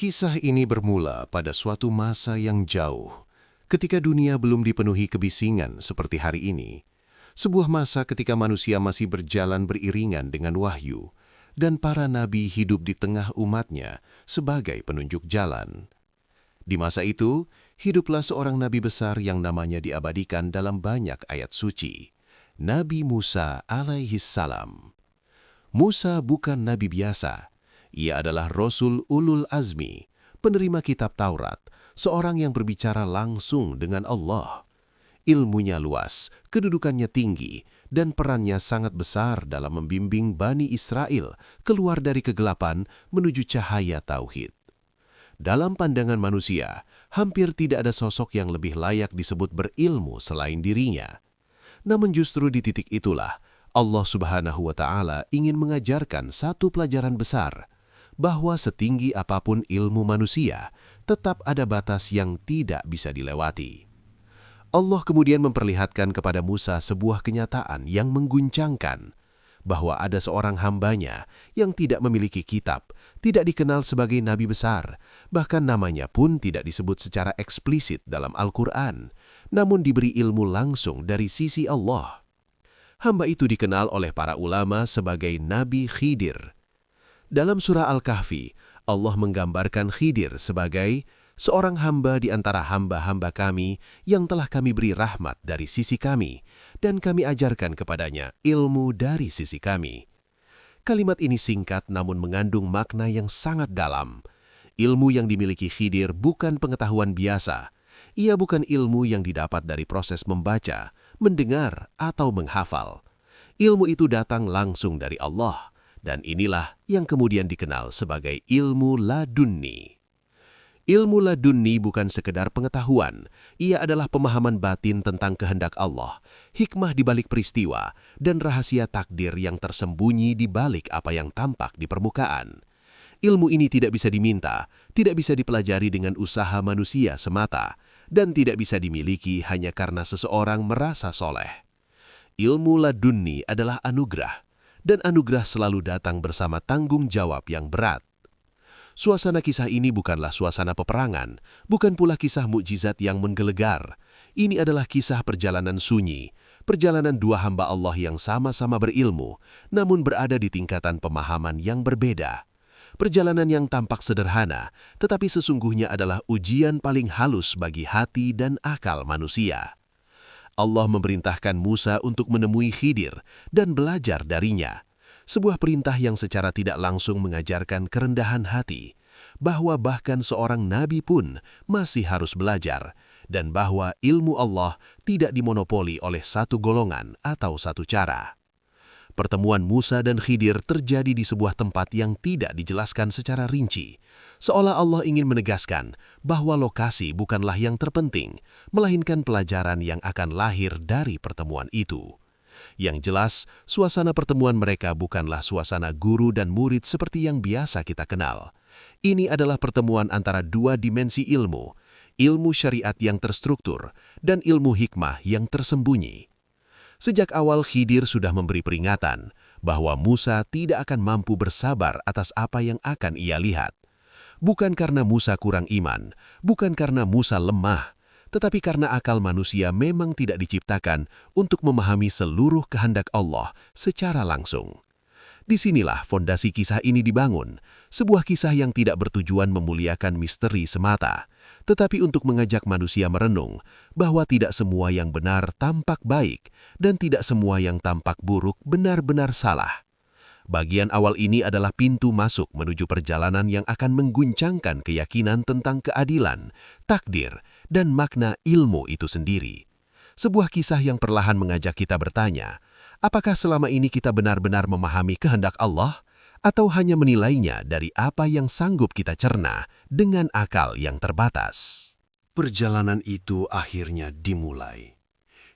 Kisah ini bermula pada suatu masa yang jauh, ketika dunia belum dipenuhi kebisingan seperti hari ini. Sebuah masa ketika manusia masih berjalan beriringan dengan wahyu, dan para nabi hidup di tengah umatnya sebagai penunjuk jalan. Di masa itu, hiduplah seorang nabi besar yang namanya diabadikan dalam banyak ayat suci, Nabi Musa alaihissalam. Musa bukan nabi biasa. Ia adalah Rasul Ulul Azmi, penerima kitab Taurat, seorang yang berbicara langsung dengan Allah. Ilmunya luas, kedudukannya tinggi, dan perannya sangat besar dalam membimbing Bani Israel keluar dari kegelapan menuju cahaya tauhid. Dalam pandangan manusia, hampir tidak ada sosok yang lebih layak disebut berilmu selain dirinya. Namun justru di titik itulah, Allah Subhanahu wa Ta'ala ingin mengajarkan satu pelajaran besar, bahwa setinggi apapun ilmu manusia, tetap ada batas yang tidak bisa dilewati. Allah kemudian memperlihatkan kepada Musa sebuah kenyataan yang mengguncangkan, bahwa ada seorang hambanya yang tidak memiliki kitab, tidak dikenal sebagai nabi besar, bahkan namanya pun tidak disebut secara eksplisit dalam Al-Quran, namun diberi ilmu langsung dari sisi Allah. Hamba itu dikenal oleh para ulama sebagai Nabi Khidir. Dalam surah Al-Kahfi, Allah menggambarkan Khidir sebagai seorang hamba di antara hamba-hamba kami yang telah kami beri rahmat dari sisi kami, dan kami ajarkan kepadanya ilmu dari sisi kami. Kalimat ini singkat namun mengandung makna yang sangat dalam. Ilmu yang dimiliki Khidir bukan pengetahuan biasa. Ia bukan ilmu yang didapat dari proses membaca, mendengar, atau menghafal. Ilmu itu datang langsung dari Allah. Dan inilah yang kemudian dikenal sebagai ilmu ladunni. Ilmu ladunni bukan sekedar pengetahuan, ia adalah pemahaman batin tentang kehendak Allah, hikmah di balik peristiwa, dan rahasia takdir yang tersembunyi di balik apa yang tampak di permukaan. Ilmu ini tidak bisa diminta, tidak bisa dipelajari dengan usaha manusia semata, dan tidak bisa dimiliki hanya karena seseorang merasa soleh. Ilmu ladunni adalah anugerah, dan anugerah selalu datang bersama tanggung jawab yang berat. Suasana kisah ini bukanlah suasana peperangan, bukan pula kisah mukjizat yang menggelegar. Ini adalah kisah perjalanan sunyi, perjalanan dua hamba Allah yang sama-sama berilmu, namun berada di tingkatan pemahaman yang berbeda. Perjalanan yang tampak sederhana, tetapi sesungguhnya adalah ujian paling halus bagi hati dan akal manusia. Allah memerintahkan Musa untuk menemui Khidir dan belajar darinya. Sebuah perintah yang secara tidak langsung mengajarkan kerendahan hati, bahwa bahkan seorang nabi pun masih harus belajar, dan bahwa ilmu Allah tidak dimonopoli oleh satu golongan atau satu cara. Pertemuan Musa dan Khidir terjadi di sebuah tempat yang tidak dijelaskan secara rinci, seolah Allah ingin menegaskan bahwa lokasi bukanlah yang terpenting, melainkan pelajaran yang akan lahir dari pertemuan itu. Yang jelas, suasana pertemuan mereka bukanlah suasana guru dan murid seperti yang biasa kita kenal. Ini adalah pertemuan antara dua dimensi ilmu, ilmu syariat yang terstruktur dan ilmu hikmah yang tersembunyi. Sejak awal Khidir sudah memberi peringatan bahwa Musa tidak akan mampu bersabar atas apa yang akan ia lihat. Bukan karena Musa kurang iman, bukan karena Musa lemah, tetapi karena akal manusia memang tidak diciptakan untuk memahami seluruh kehendak Allah secara langsung. Disinilah fondasi kisah ini dibangun, sebuah kisah yang tidak bertujuan memuliakan misteri semata, tetapi untuk mengajak manusia merenung bahwa tidak semua yang benar tampak baik dan tidak semua yang tampak buruk benar-benar salah. Bagian awal ini adalah pintu masuk menuju perjalanan yang akan mengguncangkan keyakinan tentang keadilan, takdir, dan makna ilmu itu sendiri. Sebuah kisah yang perlahan mengajak kita bertanya, apakah selama ini kita benar-benar memahami kehendak Allah, atau hanya menilainya dari apa yang sanggup kita cerna dengan akal yang terbatas? Perjalanan itu akhirnya dimulai.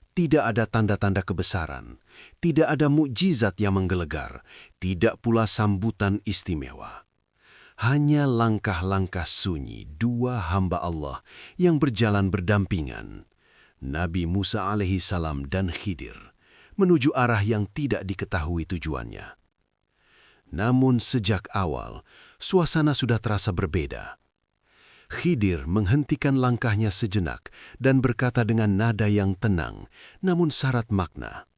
Tidak ada tanda-tanda kebesaran, tidak ada mukjizat yang menggelegar, tidak pula sambutan istimewa. Hanya langkah-langkah sunyi dua hamba Allah yang berjalan berdampingan, Nabi Musa alaihissalam dan Khidir, menuju arah yang tidak diketahui tujuannya. Namun sejak awal, suasana sudah terasa berbeda. Khidir menghentikan langkahnya sejenak dan berkata dengan nada yang tenang, namun syarat makna,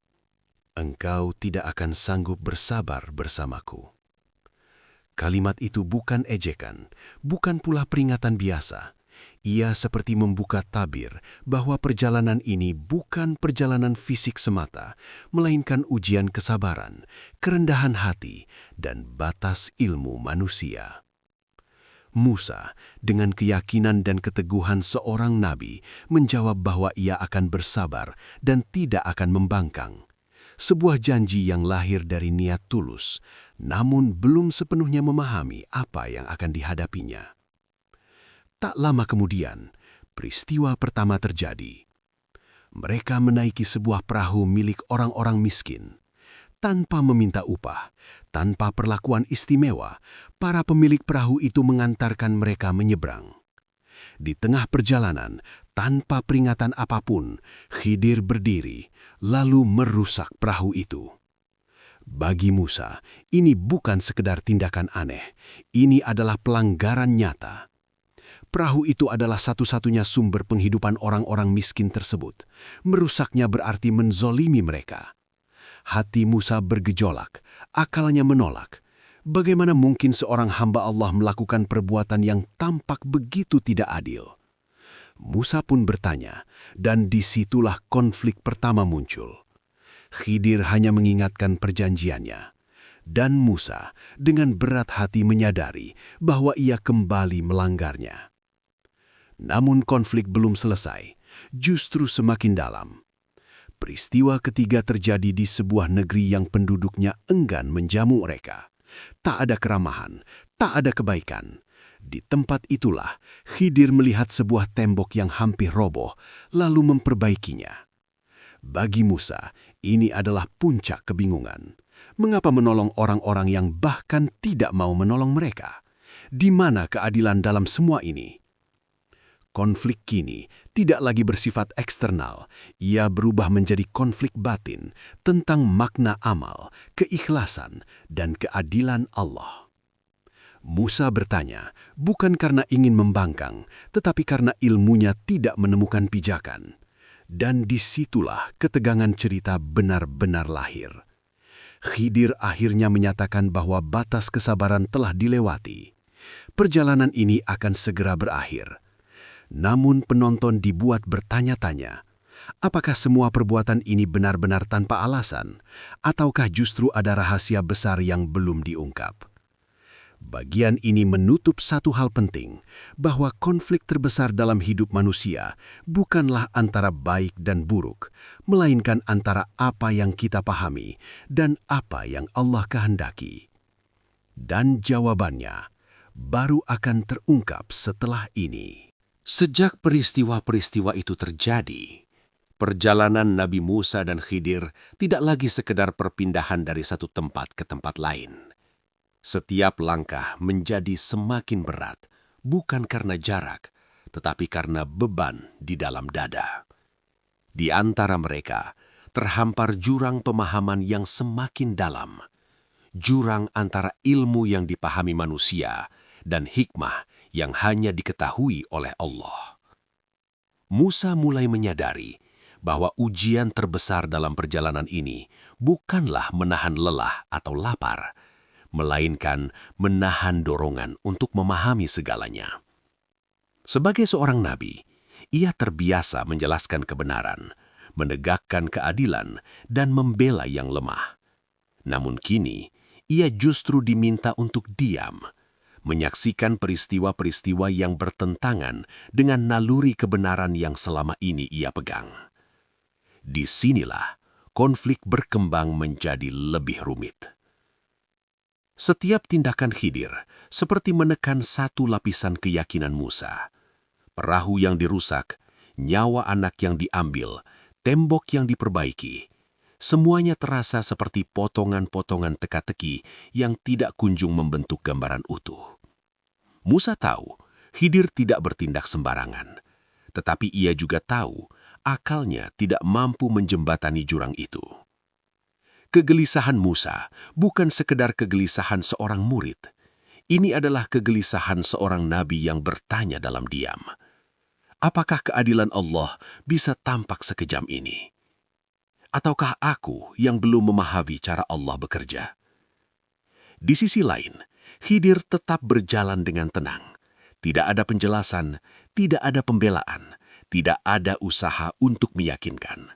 "Engkau tidak akan sanggup bersabar bersamaku." Kalimat itu bukan ejekan, bukan pula peringatan biasa. Ia seperti membuka tabir bahwa perjalanan ini bukan perjalanan fisik semata, melainkan ujian kesabaran, kerendahan hati, dan batas ilmu manusia. Musa, dengan keyakinan dan keteguhan seorang nabi, menjawab bahwa ia akan bersabar dan tidak akan membangkang. Sebuah janji yang lahir dari niat tulus, namun belum sepenuhnya memahami apa yang akan dihadapinya. Tak lama kemudian, peristiwa pertama terjadi. Mereka menaiki sebuah perahu milik orang-orang miskin. Tanpa meminta upah, tanpa perlakuan istimewa, para pemilik perahu itu mengantarkan mereka menyeberang. Di tengah perjalanan, tanpa peringatan apapun, Khidir berdiri, lalu merusak perahu itu. Bagi Musa, ini bukan sekedar tindakan aneh, ini adalah pelanggaran nyata. Perahu itu adalah satu-satunya sumber penghidupan orang-orang miskin tersebut. Merusaknya berarti menzolimi mereka. Hati Musa bergejolak, akalnya menolak. Bagaimana mungkin seorang hamba Allah melakukan perbuatan yang tampak begitu tidak adil? Musa pun bertanya, dan disitulah konflik pertama muncul. Khidir hanya mengingatkan perjanjiannya. Dan Musa dengan berat hati menyadari bahwa ia kembali melanggarnya. Namun konflik belum selesai, justru semakin dalam. Peristiwa ketiga terjadi di sebuah negeri yang penduduknya enggan menjamu mereka. Tak ada keramahan, tak ada kebaikan. Di tempat itulah, Khidir melihat sebuah tembok yang hampir roboh, lalu memperbaikinya. Bagi Musa, ini adalah puncak kebingungan. Mengapa menolong orang-orang yang bahkan tidak mau menolong mereka? Di mana keadilan dalam semua ini? Konflik kini tidak lagi bersifat eksternal, ia berubah menjadi konflik batin tentang makna amal, keikhlasan, dan keadilan Allah. Musa bertanya, bukan karena ingin membangkang, tetapi karena ilmunya tidak menemukan pijakan. Dan disitulah ketegangan cerita benar-benar lahir. Khidir akhirnya menyatakan bahwa batas kesabaran telah dilewati. Perjalanan ini akan segera berakhir. Namun penonton dibuat bertanya-tanya, apakah semua perbuatan ini benar-benar tanpa alasan, ataukah justru ada rahasia besar yang belum diungkap? Bagian ini menutup satu hal penting, bahwa konflik terbesar dalam hidup manusia bukanlah antara baik dan buruk, melainkan antara apa yang kita pahami dan apa yang Allah kehendaki. Dan jawabannya baru akan terungkap setelah ini. Sejak peristiwa-peristiwa itu terjadi, perjalanan Nabi Musa dan Khidir tidak lagi sekedar perpindahan dari satu tempat ke tempat lain. Setiap langkah menjadi semakin berat, bukan karena jarak, tetapi karena beban di dalam dada. Di antara mereka, terhampar jurang pemahaman yang semakin dalam. Jurang antara ilmu yang dipahami manusia dan hikmah yang hanya diketahui oleh Allah. Musa mulai menyadari bahwa ujian terbesar dalam perjalanan ini bukanlah menahan lelah atau lapar, melainkan menahan dorongan untuk memahami segalanya. Sebagai seorang nabi, ia terbiasa menjelaskan kebenaran, menegakkan keadilan, dan membela yang lemah. Namun kini, ia justru diminta untuk diam, menyaksikan peristiwa-peristiwa yang bertentangan dengan naluri kebenaran yang selama ini ia pegang. Disinilah konflik berkembang menjadi lebih rumit. Setiap tindakan Khidir seperti menekan satu lapisan keyakinan Musa. Perahu yang dirusak, nyawa anak yang diambil, tembok yang diperbaiki, semuanya terasa seperti potongan-potongan teka-teki yang tidak kunjung membentuk gambaran utuh. Musa tahu Khidir tidak bertindak sembarangan, tetapi ia juga tahu akalnya tidak mampu menjembatani jurang itu. Kegelisahan Musa bukan sekedar kegelisahan seorang murid. Ini adalah kegelisahan seorang nabi yang bertanya dalam diam. Apakah keadilan Allah bisa tampak sekejam ini? Ataukah aku yang belum memahami cara Allah bekerja? Di sisi lain, Khidir tetap berjalan dengan tenang. Tidak ada penjelasan, tidak ada pembelaan, tidak ada usaha untuk meyakinkan.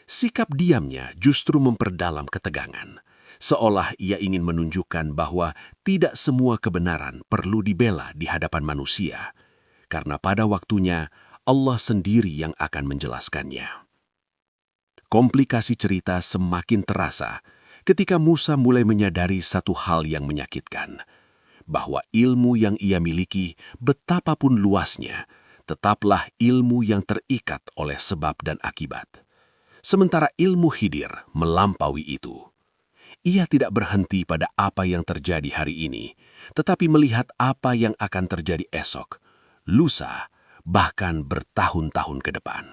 Sikap diamnya justru memperdalam ketegangan, seolah ia ingin menunjukkan bahwa tidak semua kebenaran perlu dibela di hadapan manusia, karena pada waktunya Allah sendiri yang akan menjelaskannya. Komplikasi cerita semakin terasa ketika Musa mulai menyadari satu hal yang menyakitkan, bahwa ilmu yang ia miliki, betapapun luasnya, tetaplah ilmu yang terikat oleh sebab dan akibat. Sementara ilmu Khidir melampaui itu. Ia tidak berhenti pada apa yang terjadi hari ini, tetapi melihat apa yang akan terjadi esok, lusa, bahkan bertahun-tahun ke depan.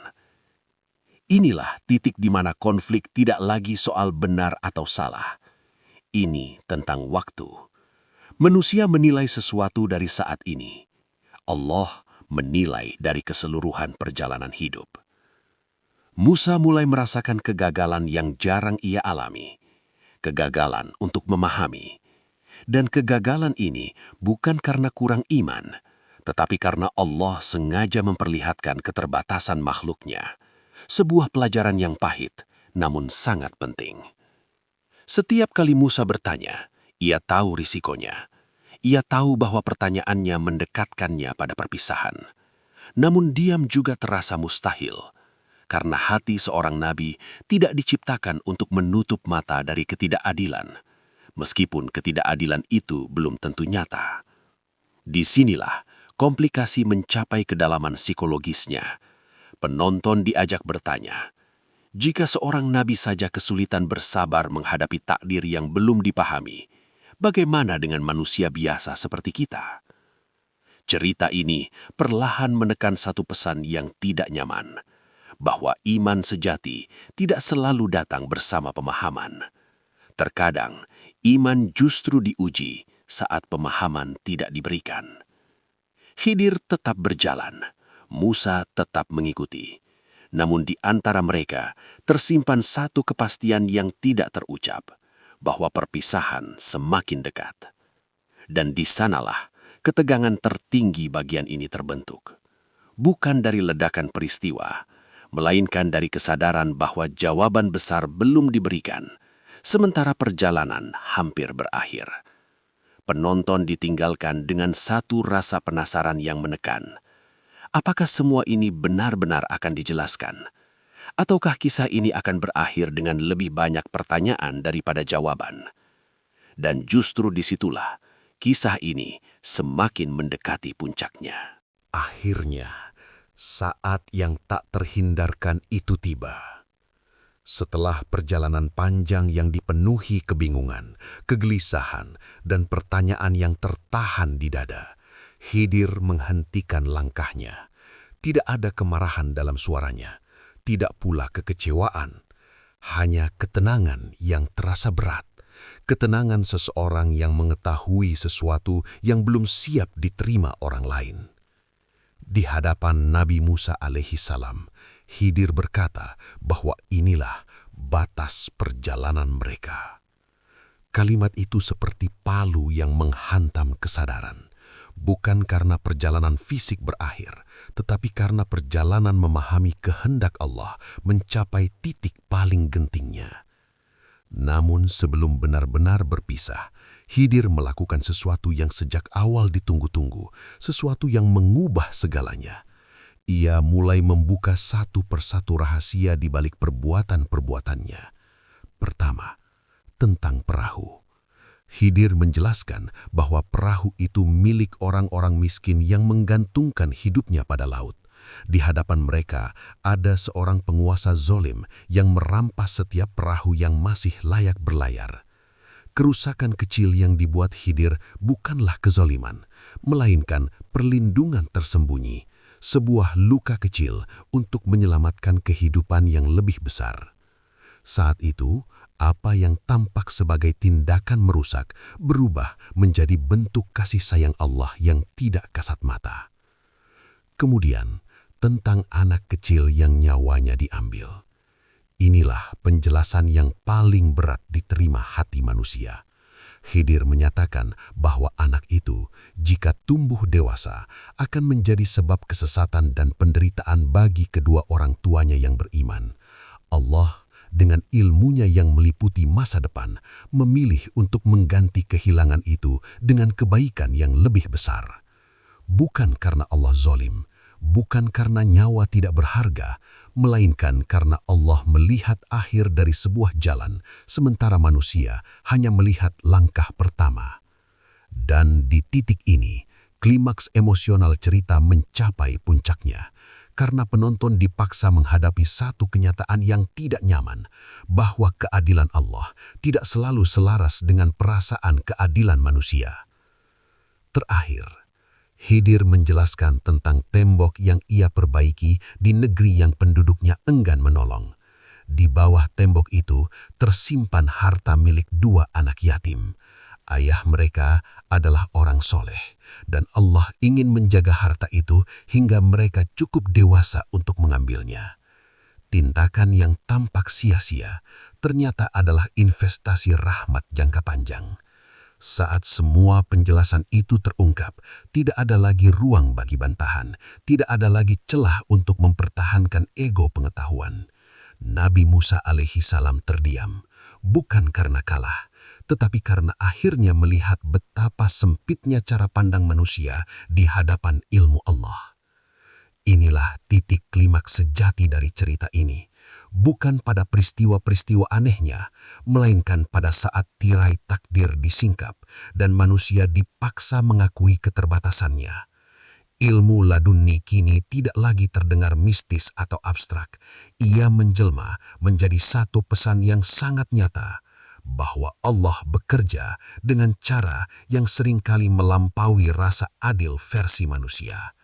Inilah titik di mana konflik tidak lagi soal benar atau salah. Ini tentang waktu. Manusia menilai sesuatu dari saat ini. Allah menilai dari keseluruhan perjalanan hidup. Musa mulai merasakan kegagalan yang jarang ia alami. Kegagalan untuk memahami. Dan kegagalan ini bukan karena kurang iman, tetapi karena Allah sengaja memperlihatkan keterbatasan makhluknya. Sebuah pelajaran yang pahit, namun sangat penting. Setiap kali Musa bertanya, ia tahu risikonya. Ia tahu bahwa pertanyaannya mendekatkannya pada perpisahan. Namun diam juga terasa mustahil, karena hati seorang nabi tidak diciptakan untuk menutup mata dari ketidakadilan, meskipun ketidakadilan itu belum tentu nyata. Disinilah komplikasi mencapai kedalaman psikologisnya. Penonton diajak bertanya, jika seorang nabi saja kesulitan bersabar menghadapi takdir yang belum dipahami, bagaimana dengan manusia biasa seperti kita? Cerita ini perlahan menekan satu pesan yang tidak nyaman, bahwa iman sejati tidak selalu datang bersama pemahaman. Terkadang, iman justru diuji saat pemahaman tidak diberikan. Khidir tetap berjalan. Musa tetap mengikuti. Namun di antara mereka tersimpan satu kepastian yang tidak terucap, bahwa perpisahan semakin dekat. Dan di sanalah ketegangan tertinggi bagian ini terbentuk. Bukan dari ledakan peristiwa, melainkan dari kesadaran bahwa jawaban besar belum diberikan, sementara perjalanan hampir berakhir. Penonton ditinggalkan dengan satu rasa penasaran yang menekan. Apakah semua ini benar-benar akan dijelaskan? Ataukah kisah ini akan berakhir dengan lebih banyak pertanyaan daripada jawaban? Dan justru disitulah kisah ini semakin mendekati puncaknya. Akhirnya, saat yang tak terhindarkan itu tiba. Setelah perjalanan panjang yang dipenuhi kebingungan, kegelisahan, dan pertanyaan yang tertahan di dada, Khidir menghentikan langkahnya. Tidak ada kemarahan dalam suaranya, tidak pula kekecewaan, hanya ketenangan yang terasa berat. Ketenangan seseorang yang mengetahui sesuatu yang belum siap diterima orang lain. Di hadapan Nabi Musa alaihi salam, Khidir berkata bahwa inilah batas perjalanan mereka. Kalimat itu seperti palu yang menghantam kesadaran. Bukan karena perjalanan fisik berakhir, tetapi karena perjalanan memahami kehendak Allah mencapai titik paling gentingnya. Namun sebelum benar-benar berpisah, Khidir melakukan sesuatu yang sejak awal ditunggu-tunggu, sesuatu yang mengubah segalanya. Ia mulai membuka satu persatu rahasia di balik perbuatan-perbuatannya. Pertama, tentang perahu. Khidir menjelaskan bahwa perahu itu milik orang-orang miskin yang menggantungkan hidupnya pada laut. Di hadapan mereka ada seorang penguasa zolim yang merampas setiap perahu yang masih layak berlayar. Kerusakan kecil yang dibuat Khidir bukanlah kezoliman, melainkan perlindungan tersembunyi, sebuah luka kecil untuk menyelamatkan kehidupan yang lebih besar. Saat itu, Apa yang tampak sebagai tindakan merusak berubah menjadi bentuk kasih sayang Allah yang tidak kasat mata. Kemudian, tentang anak kecil yang nyawanya diambil. Inilah penjelasan yang paling berat diterima hati manusia. Khidir menyatakan bahwa anak itu, jika tumbuh dewasa, akan menjadi sebab kesesatan dan penderitaan bagi kedua orang tuanya yang beriman. Allah, dengan ilmunya yang meliputi masa depan, memilih untuk mengganti kehilangan itu dengan kebaikan yang lebih besar. Bukan karena Allah zalim, bukan karena nyawa tidak berharga, melainkan karena Allah melihat akhir dari sebuah jalan, sementara manusia hanya melihat langkah pertama. Dan di titik ini, klimaks emosional cerita mencapai puncaknya, karena penonton dipaksa menghadapi satu kenyataan yang tidak nyaman, bahwa keadilan Allah tidak selalu selaras dengan perasaan keadilan manusia. Terakhir, Khidir menjelaskan tentang tembok yang ia perbaiki di negeri yang penduduknya enggan menolong. Di bawah tembok itu tersimpan harta milik dua anak yatim. Ayah mereka adalah orang soleh, dan Allah ingin menjaga harta itu hingga mereka cukup dewasa untuk mengambilnya. Tindakan yang tampak sia-sia ternyata adalah investasi rahmat jangka panjang. Saat semua penjelasan itu terungkap, tidak ada lagi ruang bagi bantahan, tidak ada lagi celah untuk mempertahankan ego pengetahuan. Nabi Musa alaihi salam terdiam, bukan karena kalah, tetapi karena akhirnya melihat betapa sempitnya cara pandang manusia di hadapan ilmu Allah. Inilah titik klimaks sejati dari cerita ini. Bukan pada peristiwa-peristiwa anehnya, melainkan pada saat tirai takdir disingkap dan manusia dipaksa mengakui keterbatasannya. Ilmu laduni kini tidak lagi terdengar mistis atau abstrak. Ia menjelma menjadi satu pesan yang sangat nyata, bahwa Allah bekerja dengan cara yang seringkali melampaui rasa adil versi manusia.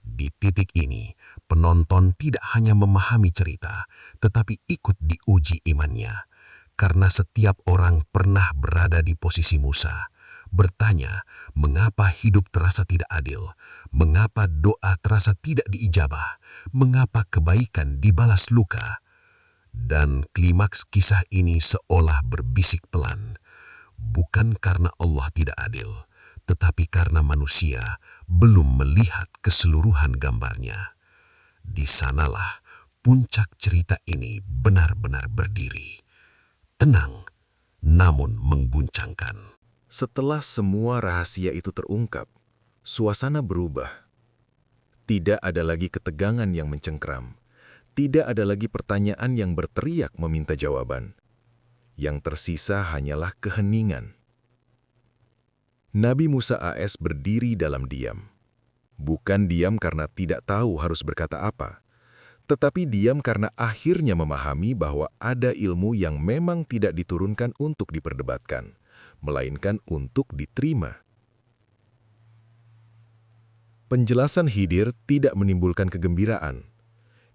Di titik ini, penonton tidak hanya memahami cerita, tetapi ikut diuji imannya. Karena setiap orang pernah berada di posisi Musa, bertanya mengapa hidup terasa tidak adil, mengapa doa terasa tidak diijabah, mengapa kebaikan dibalas luka. Dan klimaks kisah ini seolah berbisik pelan, bukan karena Allah tidak adil, tetapi karena manusia belum melihat keseluruhan gambarnya. Di sanalah puncak cerita ini benar-benar berdiri. Tenang, namun mengguncangkan. Setelah semua rahasia itu terungkap, suasana berubah. Tidak ada lagi ketegangan yang mencengkram. Tidak ada lagi pertanyaan yang berteriak meminta jawaban. Yang tersisa hanyalah keheningan. Nabi Musa AS berdiri dalam diam. Bukan diam karena tidak tahu harus berkata apa, tetapi diam karena akhirnya memahami bahwa ada ilmu yang memang tidak diturunkan untuk diperdebatkan, melainkan untuk diterima. Penjelasan Khidir tidak menimbulkan kegembiraan.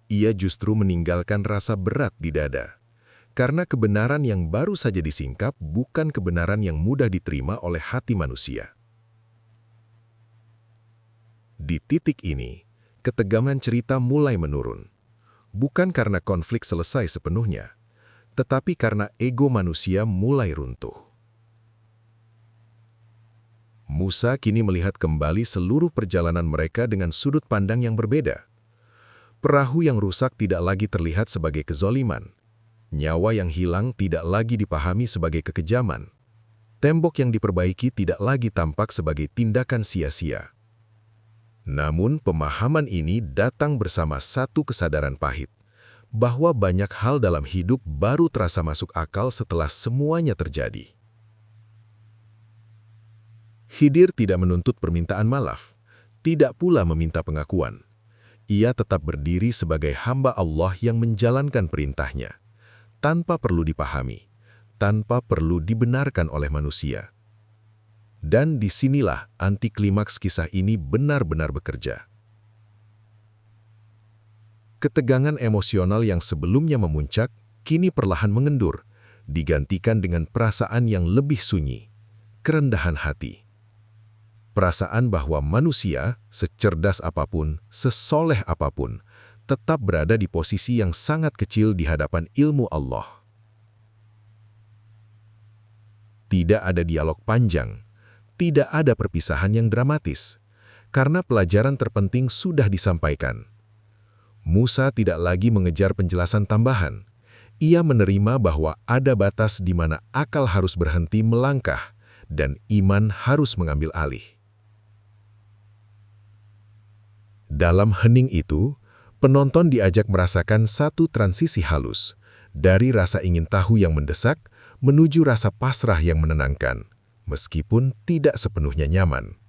Ia justru meninggalkan rasa berat di dada. Karena kebenaran yang baru saja disingkap bukan kebenaran yang mudah diterima oleh hati manusia. Di titik ini, ketegangan cerita mulai menurun. Bukan karena konflik selesai sepenuhnya, tetapi karena ego manusia mulai runtuh. Musa kini melihat kembali seluruh perjalanan mereka dengan sudut pandang yang berbeda. Perahu yang rusak tidak lagi terlihat sebagai kezoliman. Nyawa yang hilang tidak lagi dipahami sebagai kekejaman. Tembok yang diperbaiki tidak lagi tampak sebagai tindakan sia-sia. Namun pemahaman ini datang bersama satu kesadaran pahit, bahwa banyak hal dalam hidup baru terasa masuk akal setelah semuanya terjadi. Khidir tidak menuntut permintaan maaf, tidak pula meminta pengakuan. Ia tetap berdiri sebagai hamba Allah yang menjalankan perintahnya, tanpa perlu dipahami, tanpa perlu dibenarkan oleh manusia. Dan disinilah anti klimaks kisah ini benar-benar bekerja. Ketegangan emosional yang sebelumnya memuncak, kini perlahan mengendur, digantikan dengan perasaan yang lebih sunyi, kerendahan hati. Perasaan bahwa manusia, secerdas apapun, sesoleh apapun, tetap berada di posisi yang sangat kecil di hadapan ilmu Allah. Tidak ada dialog panjang, tidak ada perpisahan yang dramatis, karena pelajaran terpenting sudah disampaikan. Musa tidak lagi mengejar penjelasan tambahan. Ia menerima bahwa ada batas di mana akal harus berhenti melangkah dan iman harus mengambil alih. Dalam hening itu, penonton diajak merasakan satu transisi halus, dari rasa ingin tahu yang mendesak menuju rasa pasrah yang menenangkan, meskipun tidak sepenuhnya nyaman.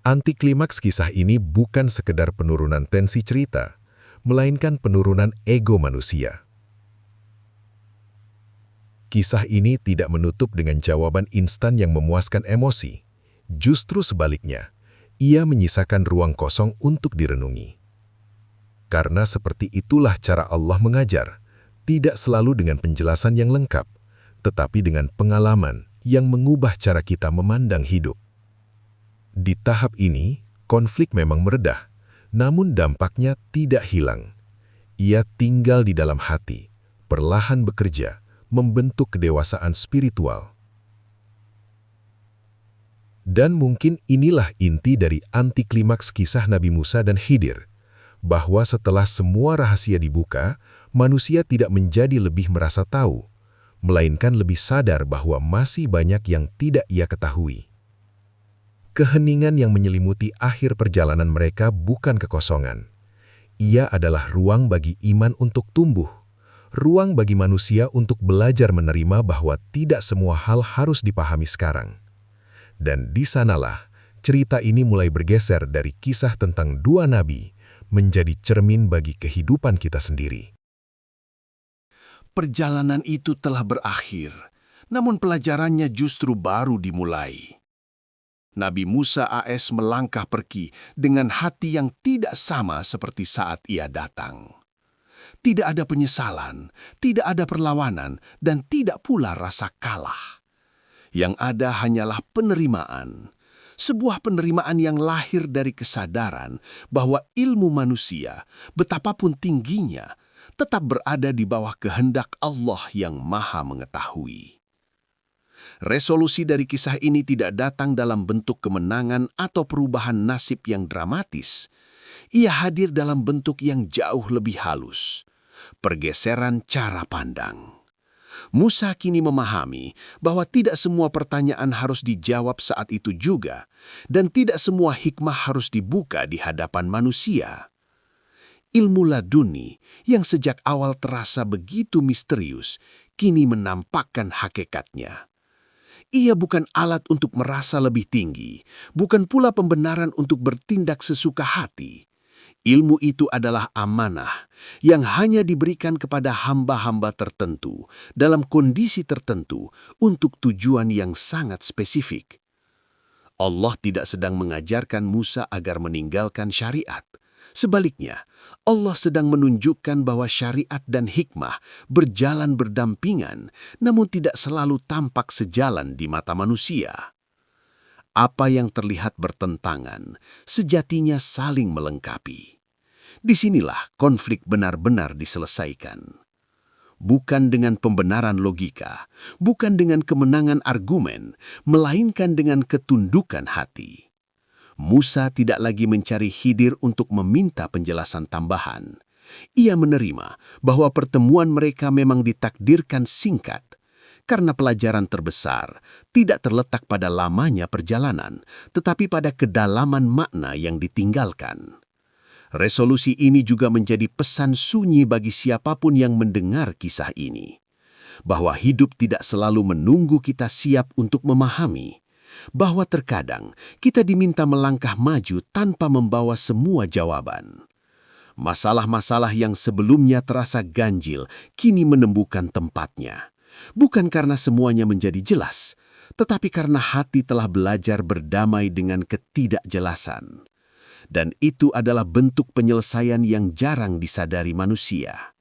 Antiklimaks kisah ini bukan sekedar penurunan tensi cerita, melainkan penurunan ego manusia. Kisah ini tidak menutup dengan jawaban instan yang memuaskan emosi. Justru sebaliknya, ia menyisakan ruang kosong untuk direnungi. Karena seperti itulah cara Allah mengajar, tidak selalu dengan penjelasan yang lengkap, tetapi dengan pengalaman yang mengubah cara kita memandang hidup. Di tahap ini, konflik memang meredah, namun dampaknya tidak hilang. Ia tinggal di dalam hati, perlahan bekerja, membentuk kedewasaan spiritual. Dan mungkin inilah inti dari antiklimaks kisah Nabi Musa dan Khidir, bahwa setelah semua rahasia dibuka, manusia tidak menjadi lebih merasa tahu, melainkan lebih sadar bahwa masih banyak yang tidak ia ketahui. Keheningan yang menyelimuti akhir perjalanan mereka bukan kekosongan. Ia adalah ruang bagi iman untuk tumbuh, ruang bagi manusia untuk belajar menerima bahwa tidak semua hal harus dipahami sekarang. Dan di sanalah cerita ini mulai bergeser dari kisah tentang dua nabi menjadi cermin bagi kehidupan kita sendiri. Perjalanan itu telah berakhir, namun pelajarannya justru baru dimulai. Nabi Musa AS melangkah pergi dengan hati yang tidak sama seperti saat ia datang. Tidak ada penyesalan, tidak ada perlawanan, dan tidak pula rasa kalah. Yang ada hanyalah penerimaan. Sebuah penerimaan yang lahir dari kesadaran bahwa ilmu manusia, betapapun tingginya, tetap berada di bawah kehendak Allah yang Maha Mengetahui. Resolusi dari kisah ini tidak datang dalam bentuk kemenangan atau perubahan nasib yang dramatis. Ia hadir dalam bentuk yang jauh lebih halus, pergeseran cara pandang. Musa kini memahami bahwa tidak semua pertanyaan harus dijawab saat itu juga, dan tidak semua hikmah harus dibuka di hadapan manusia. Ilmu laduni yang sejak awal terasa begitu misterius, kini menampakkan hakikatnya. Ia bukan alat untuk merasa lebih tinggi, bukan pula pembenaran untuk bertindak sesuka hati. Ilmu itu adalah amanah yang hanya diberikan kepada hamba-hamba tertentu dalam kondisi tertentu untuk tujuan yang sangat spesifik. Allah tidak sedang mengajarkan Musa agar meninggalkan syariat. Sebaliknya, Allah sedang menunjukkan bahwa syariat dan hikmah berjalan berdampingan, namun tidak selalu tampak sejalan di mata manusia. Apa yang terlihat bertentangan, sejatinya saling melengkapi. Disinilah konflik benar-benar diselesaikan. Bukan dengan pembenaran logika, bukan dengan kemenangan argumen, melainkan dengan ketundukan hati. Musa tidak lagi mencari Khidir untuk meminta penjelasan tambahan. Ia menerima bahwa pertemuan mereka memang ditakdirkan singkat, karena pelajaran terbesar tidak terletak pada lamanya perjalanan, tetapi pada kedalaman makna yang ditinggalkan. Resolusi ini juga menjadi pesan sunyi bagi siapapun yang mendengar kisah ini, bahwa hidup tidak selalu menunggu kita siap untuk memahami, bahwa terkadang kita diminta melangkah maju tanpa membawa semua jawaban. Masalah-masalah yang sebelumnya terasa ganjil kini menemukan tempatnya, bukan karena semuanya menjadi jelas, tetapi karena hati telah belajar berdamai dengan ketidakjelasan. Dan itu adalah bentuk penyelesaian yang jarang disadari manusia.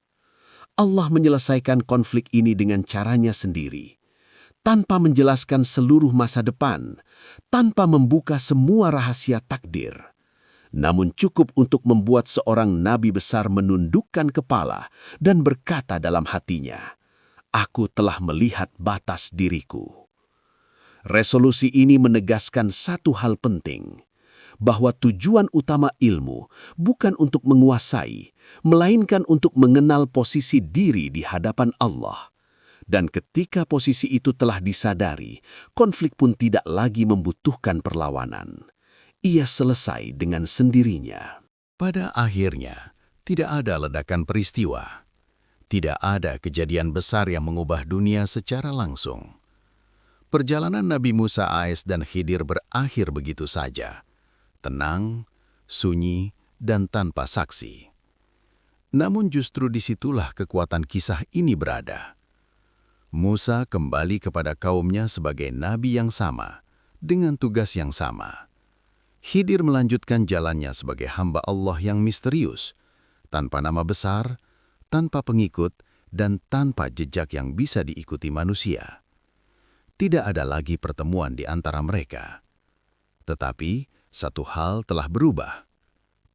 Allah menyelesaikan konflik ini dengan caranya sendiri, tanpa menjelaskan seluruh masa depan, tanpa membuka semua rahasia takdir. Namun cukup untuk membuat seorang nabi besar menundukkan kepala dan berkata dalam hatinya, "Aku telah melihat batas diriku." Resolusi ini menegaskan satu hal penting, bahwa tujuan utama ilmu bukan untuk menguasai, melainkan untuk mengenal posisi diri di hadapan Allah. Dan ketika posisi itu telah disadari, konflik pun tidak lagi membutuhkan perlawanan. Ia selesai dengan sendirinya. Pada akhirnya, tidak ada ledakan peristiwa. Tidak ada kejadian besar yang mengubah dunia secara langsung. Perjalanan Nabi Musa AS dan Khidir berakhir begitu saja. Tenang, sunyi, dan tanpa saksi. Namun justru disitulah kekuatan kisah ini berada. Musa kembali kepada kaumnya sebagai nabi yang sama, dengan tugas yang sama. Khidir melanjutkan jalannya sebagai hamba Allah yang misterius, tanpa nama besar, tanpa pengikut, dan tanpa jejak yang bisa diikuti manusia. Tidak ada lagi pertemuan di antara mereka. Tetapi, satu hal telah berubah,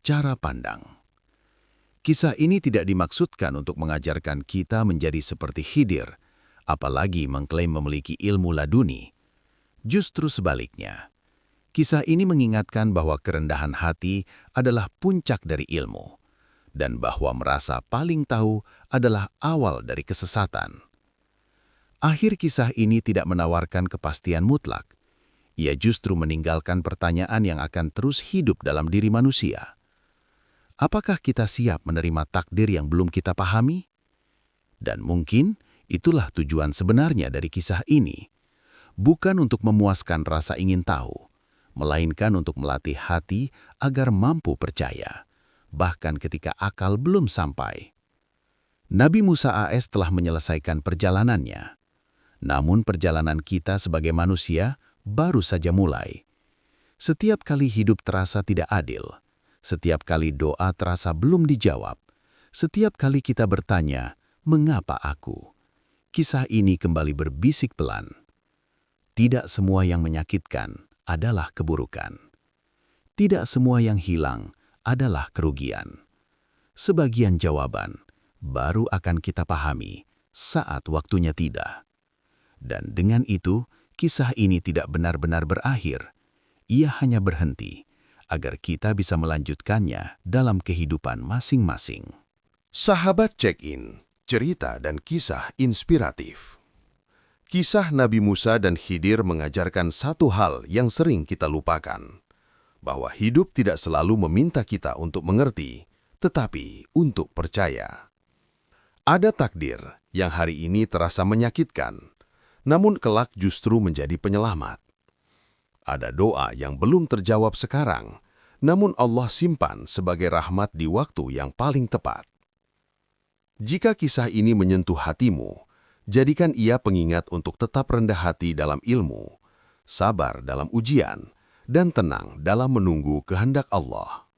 cara pandang. Kisah ini tidak dimaksudkan untuk mengajarkan kita menjadi seperti Khidir, apalagi mengklaim memiliki ilmu laduni. Justru sebaliknya, kisah ini mengingatkan bahwa kerendahan hati adalah puncak dari ilmu, dan bahwa merasa paling tahu adalah awal dari kesesatan. Akhir kisah ini tidak menawarkan kepastian mutlak. Ia justru meninggalkan pertanyaan yang akan terus hidup dalam diri manusia. Apakah kita siap menerima takdir yang belum kita pahami? Dan mungkin itulah tujuan sebenarnya dari kisah ini. Bukan untuk memuaskan rasa ingin tahu, melainkan untuk melatih hati agar mampu percaya, bahkan ketika akal belum sampai. Nabi Musa AS telah menyelesaikan perjalanannya. Namun perjalanan kita sebagai manusia baru saja mulai. Setiap kali hidup terasa tidak adil, setiap kali doa terasa belum dijawab, setiap kali kita bertanya, "Mengapa aku?" Kisah ini kembali berbisik pelan. Tidak semua yang menyakitkan adalah keburukan. Tidak semua yang hilang adalah kerugian. Sebagian jawaban baru akan kita pahami saat waktunya tiba. Dan dengan itu, kisah ini tidak benar-benar berakhir. Ia hanya berhenti, agar kita bisa melanjutkannya dalam kehidupan masing-masing. Sahabat Check-in, cerita dan kisah inspiratif. Kisah Nabi Musa dan Khidir mengajarkan satu hal yang sering kita lupakan, bahwa hidup tidak selalu meminta kita untuk mengerti, tetapi untuk percaya. Ada takdir yang hari ini terasa menyakitkan, namun kelak justru menjadi penyelamat. Ada doa yang belum terjawab sekarang, namun Allah simpan sebagai rahmat di waktu yang paling tepat. Jika kisah ini menyentuh hatimu, jadikan ia pengingat untuk tetap rendah hati dalam ilmu, sabar dalam ujian, dan tenang dalam menunggu kehendak Allah.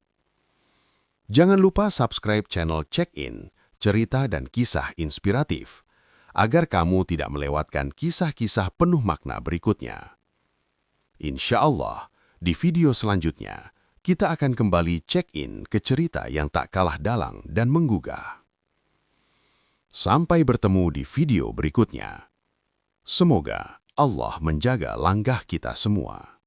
Jangan lupa subscribe channel Check-in, cerita dan kisah inspiratif, agar kamu tidak melewatkan kisah-kisah penuh makna berikutnya. Insya Allah, di video selanjutnya, kita akan kembali check-in ke cerita yang tak kalah dalang dan menggugah. Sampai bertemu di video berikutnya. Semoga Allah menjaga langkah kita semua.